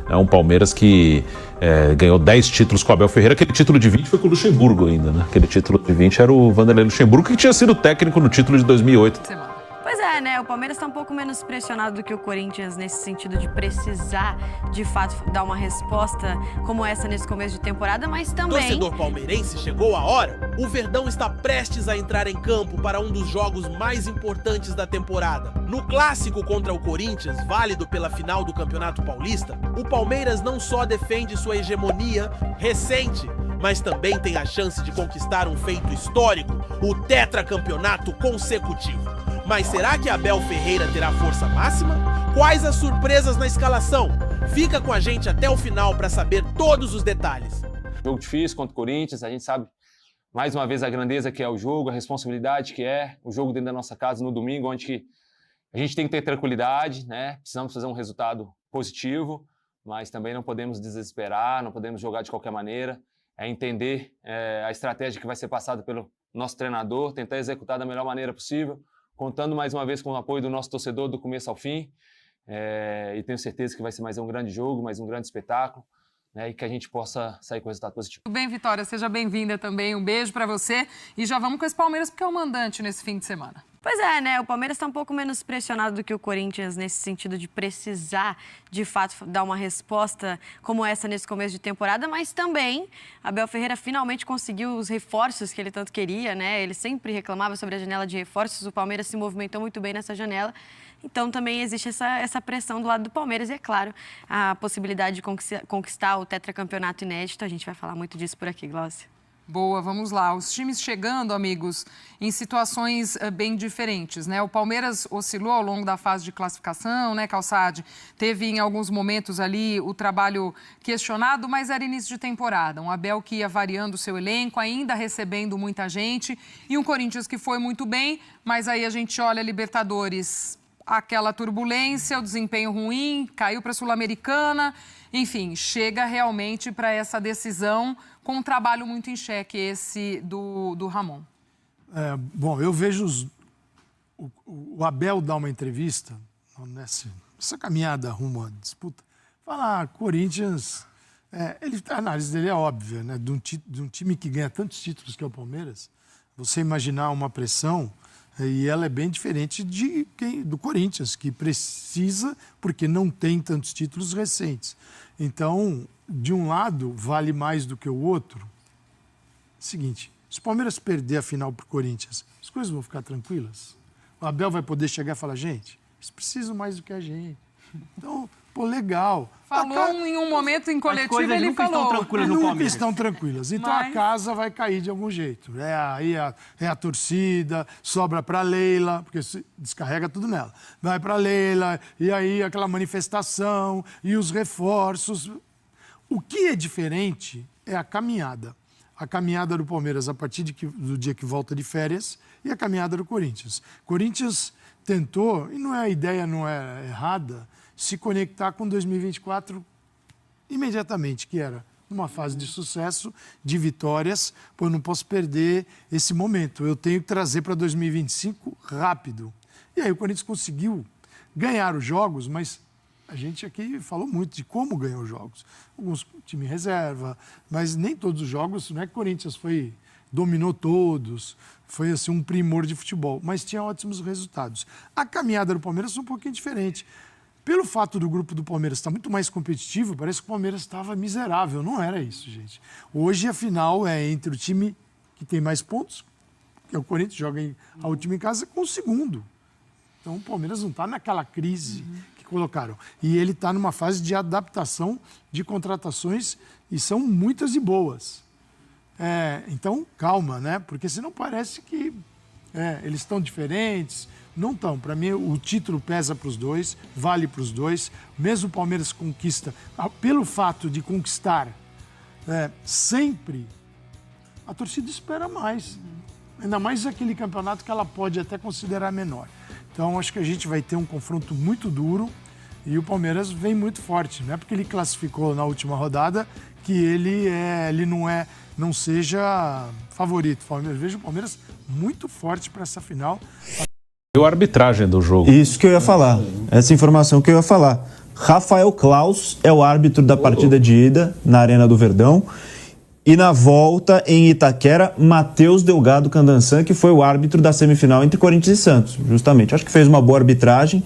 É um Palmeiras que ganhou 10 títulos com o Abel Ferreira. Aquele título de 20 foi com o Luxemburgo ainda, né? Aquele título de 20 era o Vanderlei Luxemburgo, que tinha sido técnico no título de 2008. Pois é, né? O Palmeiras está um pouco menos pressionado do que o Corinthians nesse sentido de precisar, de fato, dar uma resposta como essa nesse começo de temporada, mas também... Torcedor palmeirense, chegou a hora. O Verdão está prestes a entrar em campo para um dos jogos mais importantes da temporada. No clássico contra o Corinthians, válido pela final do Campeonato Paulista, o Palmeiras não só defende sua hegemonia recente, mas também tem a chance de conquistar um feito histórico, o tetracampeonato consecutivo. Mas será que Abel Ferreira terá força máxima? Quais as surpresas na escalação? Fica com a gente até o final para saber todos os detalhes. Jogo difícil contra o Corinthians, a gente sabe mais uma vez a grandeza que é o jogo, a responsabilidade que é o jogo dentro da nossa casa no domingo, onde que a gente tem que ter tranquilidade, né? Precisamos fazer um resultado positivo, mas também não podemos desesperar, não podemos jogar de qualquer maneira. É entender a estratégia que vai ser passada pelo nosso treinador, tentar executar da melhor maneira possível, contando mais uma vez com o apoio do nosso torcedor do começo ao fim, e tenho certeza que vai ser mais um grande jogo, mais um grande espetáculo, né, e que a gente possa sair com resultado positivo. Tudo bem, Vitória, seja bem-vinda também, um beijo para você, e já vamos com esse Palmeiras porque é o mandante nesse fim de semana. Pois é, né? O Palmeiras está um pouco menos pressionado do que o Corinthians nesse sentido de precisar, de fato, dar uma resposta como essa nesse começo de temporada, mas também Abel Ferreira finalmente conseguiu os reforços que ele tanto queria, né? Ele sempre reclamava sobre a janela de reforços, o Palmeiras se movimentou muito bem nessa janela, então também existe essa pressão do lado do Palmeiras e, é claro, a possibilidade de conquistar o tetracampeonato inédito. A gente vai falar muito disso por aqui, Glaucia. Boa, vamos lá. Os times chegando, amigos, em situações bem diferentes, né? O Palmeiras oscilou ao longo da fase de classificação, né, Calçade? Teve em alguns momentos ali o trabalho questionado, mas era início de temporada. Um Abel que ia variando o seu elenco, ainda recebendo muita gente, e um Corinthians que foi muito bem, mas aí a gente olha a Libertadores, aquela turbulência, o desempenho ruim, caiu para a Sul-Americana, enfim, chega realmente para essa decisão com um trabalho muito em xeque, esse do Ramon. Bom, eu vejo o Abel dar uma entrevista nessa caminhada rumo à disputa, falar, Corinthians, a análise dele é óbvia, né? De um time que ganha tantos títulos que é o Palmeiras, você imaginar uma pressão, e ela é bem diferente do Corinthians, que precisa, porque não tem tantos títulos recentes. Então, de um lado, vale mais do que o outro. Seguinte, se o Palmeiras perder a final para o Corinthians, as coisas vão ficar tranquilas? O Abel vai poder chegar e falar, gente, eles precisam mais do que a gente. Então, pô, legal. Falou em um momento em coletivo, ele falou. Nunca estão tranquilas. Então a casa vai cair de algum jeito. Aí a torcida, sobra para Leila, porque descarrega tudo nela. Vai para Leila, e aí aquela manifestação, e os reforços. O que é diferente é a caminhada. A caminhada do Palmeiras a partir do dia que volta de férias e a caminhada do Corinthians. Corinthians tentou, e a ideia não é errada, se conectar com 2024 imediatamente, que era uma fase de sucesso, de vitórias, pô, eu não posso perder esse momento, eu tenho que trazer para 2025 rápido. E aí o Corinthians conseguiu ganhar os jogos, mas a gente aqui falou muito de como ganhou os jogos. Alguns time reserva, mas nem todos os jogos, não é que o Corinthians dominou todos, foi assim um primor de futebol, mas tinha ótimos resultados. A caminhada do Palmeiras foi um pouquinho diferente. Pelo fato do grupo do Palmeiras estar muito mais competitivo, parece que o Palmeiras estava miserável. Não era isso, gente. Hoje a final é entre o time que tem mais pontos, que é o Corinthians, joga a última em casa, com o segundo. Então o Palmeiras não está naquela crise que colocaram. E ele está numa fase de adaptação de contratações, e são muitas e boas. Então, calma, né? Porque senão parece que eles estão diferentes. Não estão. Para mim, o título pesa para os dois, vale para os dois. Mesmo o Palmeiras conquista, pelo fato de conquistar sempre, a torcida espera mais. Ainda mais aquele campeonato que ela pode até considerar menor. Então, acho que a gente vai ter um confronto muito duro e o Palmeiras vem muito forte. Não é porque ele classificou na última rodada que ele não seja favorito. Eu vejo o Palmeiras muito forte para essa final. A arbitragem do jogo. Isso que eu ia falar, essa informação que eu ia falar. Rafael Claus é o árbitro da partida de ida na Arena do Verdão. E na volta, em Itaquera, Matheus Delgado Candansan, que foi o árbitro da semifinal entre Corinthians e Santos, justamente. Acho que fez uma boa arbitragem,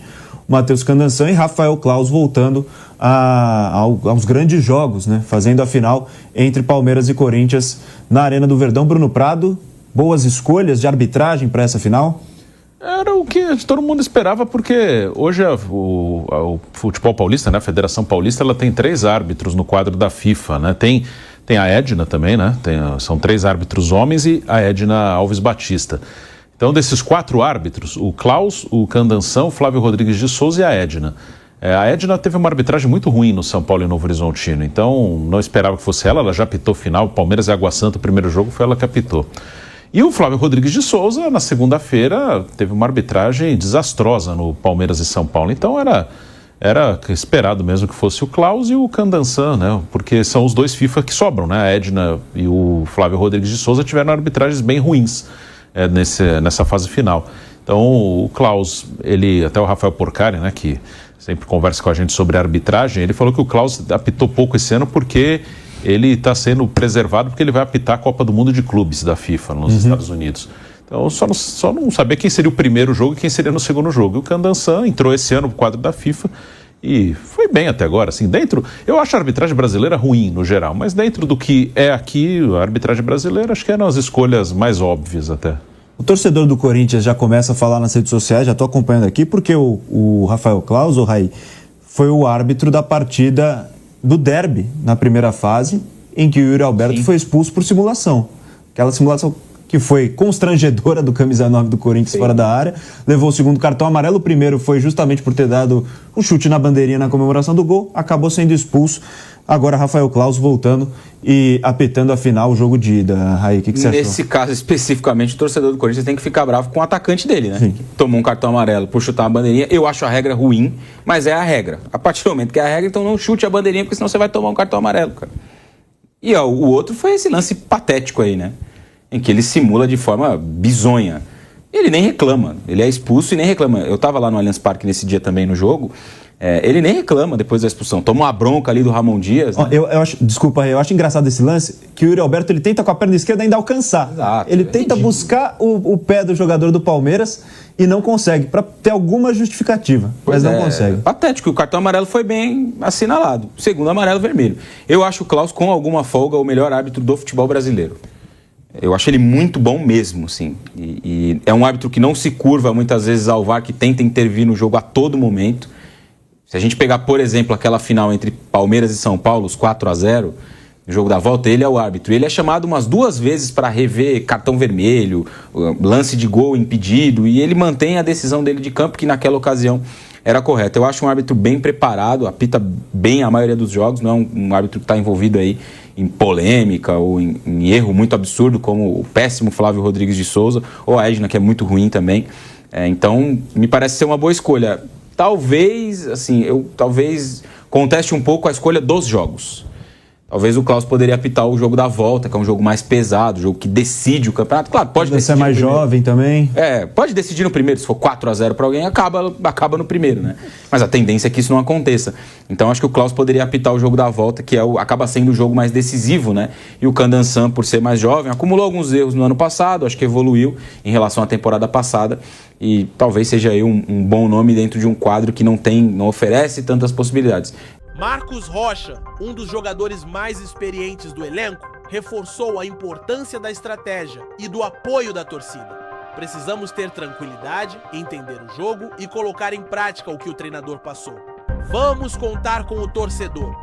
o Matheus Candansan, e Rafael Claus voltando aos grandes jogos, né? Fazendo a final entre Palmeiras e Corinthians na Arena do Verdão. Bruno Prado, boas escolhas de arbitragem para essa final? Era o que todo mundo esperava, porque hoje o futebol paulista, né, a Federação Paulista, ela tem 3 árbitros no quadro da FIFA, né? Tem a Edna também, né? São 3 árbitros homens e a Edna Alves Batista. Então, desses 4 árbitros, o Claus, o Candansan, o Flávio Rodrigues de Souza e a Edna. A Edna teve uma arbitragem muito ruim no São Paulo e Novo Horizontino, então não esperava que fosse ela já apitou final, Palmeiras e Água Santa, o primeiro jogo foi ela que apitou. E o Flávio Rodrigues de Souza, na segunda-feira, teve uma arbitragem desastrosa no Palmeiras e São Paulo, então era esperado mesmo que fosse o Claus e o Candansan, né? Porque são os 2 FIFA que sobram, né? A Edna e o Flávio Rodrigues de Souza tiveram arbitragens bem ruins nessa fase final. Então, o Claus, até o Rafael Porcari, né, que sempre conversa com a gente sobre a arbitragem, ele falou que o Claus apitou pouco esse ano porque ele está sendo preservado porque ele vai apitar a Copa do Mundo de Clubes da FIFA nos Estados Unidos. Então, só não sabia quem seria o primeiro jogo e quem seria no segundo jogo. E o Candansan entrou esse ano no quadro da FIFA e foi bem até agora. Assim, eu acho a arbitragem brasileira ruim, no geral, mas dentro do que é aqui, a arbitragem brasileira, acho que eram as escolhas mais óbvias até. O torcedor do Corinthians já começa a falar nas redes sociais, já estou acompanhando aqui, porque o Rafael Claus, o Raí, foi o árbitro da partida do derby na primeira fase, em que o Yuri Alberto foi expulso por simulação. Aquela simulação que foi constrangedora do camisa 9 do Corinthians fora da área, levou o segundo cartão amarelo. O primeiro foi justamente por ter dado um chute na bandeirinha na comemoração do gol, acabou sendo expulso. Agora Rafael Claus voltando e apitando a final, o jogo de ida. Raí, o que você achou? Nesse caso especificamente, o torcedor do Corinthians tem que ficar bravo com o atacante dele, né? Sim. Tomou um cartão amarelo por chutar uma bandeirinha. Eu acho a regra ruim, mas é a regra. A partir do momento que é a regra, então não chute a bandeirinha, porque senão você vai tomar um cartão amarelo, cara. E o outro foi esse lance patético aí, né? Em que ele simula de forma bizonha. Ele nem reclama, ele é expulso e nem reclama. Eu estava lá no Allianz Parque nesse dia também no jogo, ele nem reclama depois da expulsão. Toma uma bronca ali do Ramon Dias. Né? Desculpa, eu acho engraçado esse lance, que o Yuri Alberto ele tenta com a perna esquerda ainda alcançar. Exato, ele tenta buscar o pé do jogador do Palmeiras e não consegue, para ter alguma justificativa, mas não consegue. Patético, o cartão amarelo foi bem assinalado. O segundo amarelo, vermelho. Eu acho o Claus, com alguma folga, o melhor árbitro do futebol brasileiro. Eu acho ele muito bom mesmo, sim. E é um árbitro que não se curva muitas vezes ao VAR, que tenta intervir no jogo a todo momento. Se a gente pegar, por exemplo, aquela final entre Palmeiras e São Paulo, os 4-0, no jogo da volta, ele é o árbitro. Ele é chamado umas 2 vezes para rever cartão vermelho, lance de gol impedido, e ele mantém a decisão dele de campo, que naquela ocasião era correta. Eu acho um árbitro bem preparado, apita bem a maioria dos jogos, não é um árbitro que está envolvido aí em polêmica ou em erro muito absurdo, como o péssimo Flávio Rodrigues de Souza, ou a Edna, que é muito ruim também. Então, me parece ser uma boa escolha. Talvez conteste um pouco a escolha dos jogos. Talvez o Claus poderia apitar o jogo da volta, que é um jogo mais pesado, um jogo que decide o campeonato. Claro, pode decidir. Você é mais jovem também. Pode decidir no primeiro. Se for 4-0 para alguém, acaba no primeiro, né? Mas a tendência é que isso não aconteça. Então, acho que o Claus poderia apitar o jogo da volta, que acaba sendo o jogo mais decisivo, né? E o Candansan, por ser mais jovem, acumulou alguns erros no ano passado, acho que evoluiu em relação à temporada passada. E talvez seja aí um bom nome dentro de um quadro que não oferece tantas possibilidades. Marcos Rocha, um dos jogadores mais experientes do elenco, reforçou a importância da estratégia e do apoio da torcida. Precisamos ter tranquilidade, entender o jogo e colocar em prática o que o treinador passou. Vamos contar com o torcedor,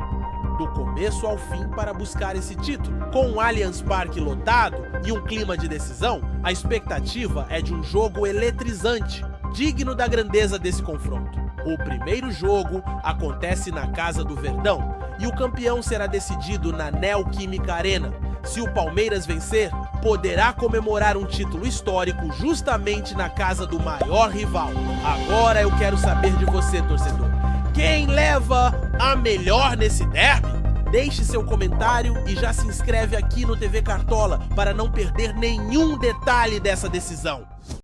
do começo ao fim, para buscar esse título. Com o Allianz Parque lotado e um clima de decisão, a expectativa é de um jogo eletrizante, digno da grandeza desse confronto. O primeiro jogo acontece na Casa do Verdão e o campeão será decidido na Neoquímica Arena. Se o Palmeiras vencer, poderá comemorar um título histórico justamente na casa do maior rival. Agora eu quero saber de você, torcedor. Quem leva a melhor nesse derby? Deixe seu comentário e já se inscreve aqui no TV Cartola para não perder nenhum detalhe dessa decisão.